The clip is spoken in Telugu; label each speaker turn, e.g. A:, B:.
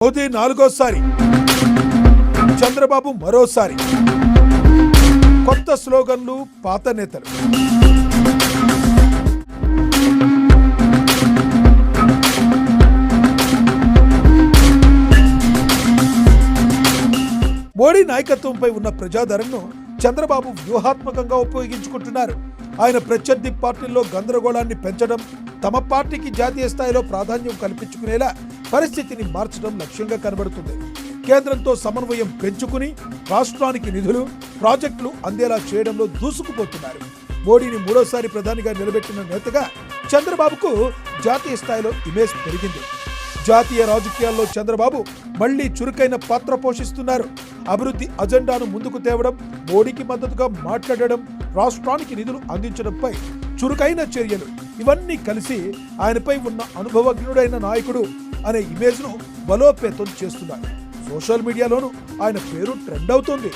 A: మోదీ నాలుగోసారి, చంద్రబాబు మరోసారి. కొత్త స్లోగన్లు, పాత నేతలు. మోడీ నాయకత్వంపై ఉన్న ప్రజాదరణను చంద్రబాబు వ్యూహాత్మకంగా ఉపయోగించుకుంటున్నారు. ఆయన ప్రత్యర్థి పార్టీల్లో గందరగోళాన్ని పెంచడం, తమ పార్టీకి జాతీయ స్థాయిలో ప్రాధాన్యం కల్పించుకునేలా పరిస్థితిని మార్చడం లక్ష్యంగా కనబడుతుంది. కేంద్రంతో సమన్వయం పెంచుకుని రాష్ట్రానికి నిధులు, ప్రాజెక్టులు అందేలా చేయడంలో దూసుకుపోతున్నారు. మోడీని మూడోసారి ప్రధానిగా నిలబెట్టిన నేతగా చంద్రబాబుకు జాతీయ స్థాయిలో ఇమేజ్ పెరిగింది. జాతీయ రాజకీయాల్లో చంద్రబాబు మళ్లీ చురుకైన పాత్ర పోషిస్తున్నారు. అభివృద్ధి అజెండాను ముందుకు తేవడం, మోడీకి మద్దతుగా మాట్లాడడం, రాష్ట్రానికి నిధులు అందించడంపై చురుకైన చర్యలు, ఇవన్నీ కలిసి ఆయనపై ఉన్న అనుభవజ్ఞుడైన నాయకుడు అనే ఇమేజ్ను బలోపేతం చేస్తున్నారు. సోషల్ మీడియాలోనూ ఆయన పేరు ట్రెండ్ అవుతోంది.